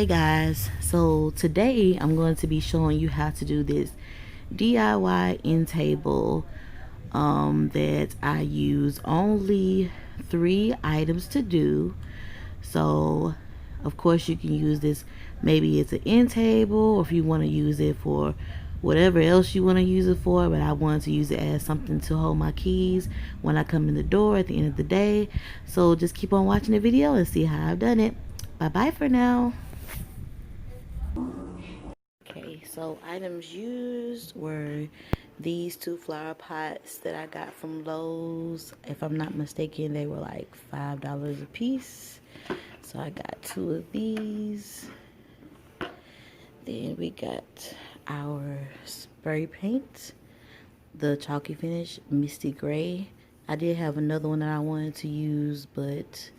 Hey guys, so today I'm going to be showing you how to do this DIY end table that I use only 3 items to do. So of course you can use this, maybe it's an end table, or if you want to use it for whatever else you want to use it for, but I wanted to use it as something to hold my keys when I come in the door at the end of the day. So just keep on watching the video and see how I've done it. Bye bye for now. Okay, so items used were these 2 flower pots that I got from Lowe's. If I'm not mistaken, they were like $5 a piece. So I got 2 of these. Then we got our spray paint, the chalky finish, Misty Gray. I did have another one that I wanted to use, but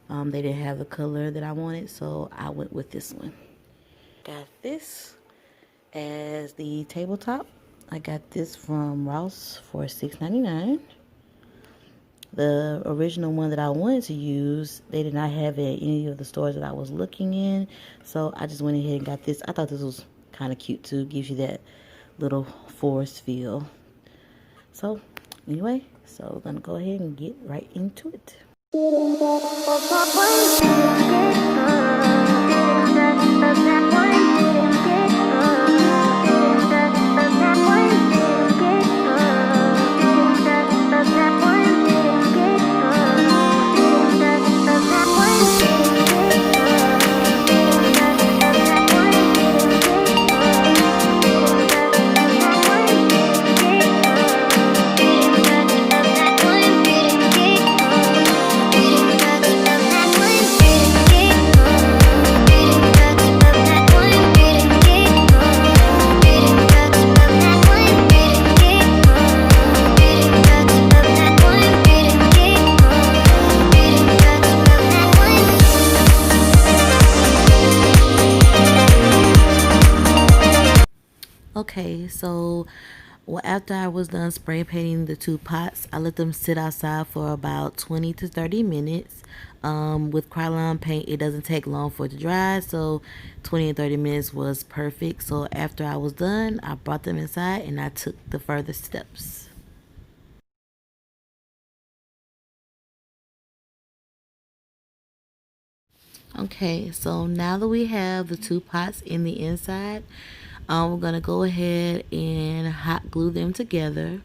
they didn't have the color that I wanted, so I went with this one. Got this as the tabletop. I got this from Ross for $6.99. The original one that I wanted to use, they did not have it at any of the stores that I was looking in, so I just went ahead and got this. I thought this was kind of cute too. Gives you that little forest feel. So anyway, so I'm gonna go ahead and get right into it. Okay, so after I was done spray painting the 2 pots, I let them sit outside for about 20 to 30 minutes. With Krylon paint, it doesn't take long for it to dry, so 20 and 30 minutes was perfect. So after I was done, I brought them inside and I took the further steps. Okay, so now that we have the 2 pots in the inside, we're gonna go ahead and hot glue them together.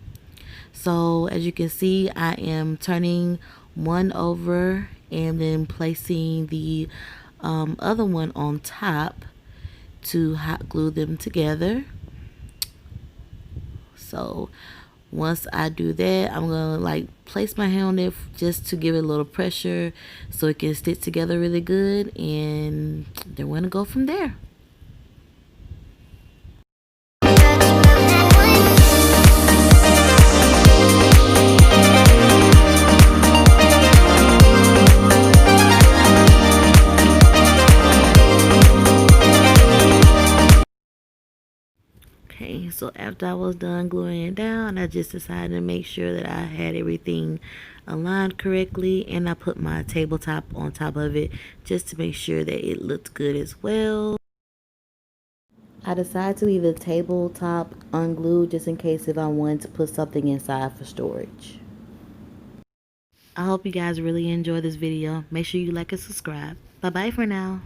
So as you can see, I am turning one over and then placing the other one on top to hot glue them together. So once I do that, I'm gonna like place my hand on it just to give it a little pressure so it can stick together really good, and then we're gonna go from there. Okay, so after I was done gluing it down, I just decided to make sure that I had everything aligned correctly, and I put my tabletop on top of it just to make sure that it looked good as well. I decided to leave the tabletop unglued just in case if I wanted to put something inside for storage. I hope you guys really enjoy this video. Make sure you like and subscribe. Bye bye for now.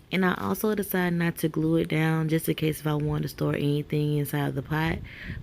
And I also decided not to glue it down just in case if I wanted to store anything inside of the pot.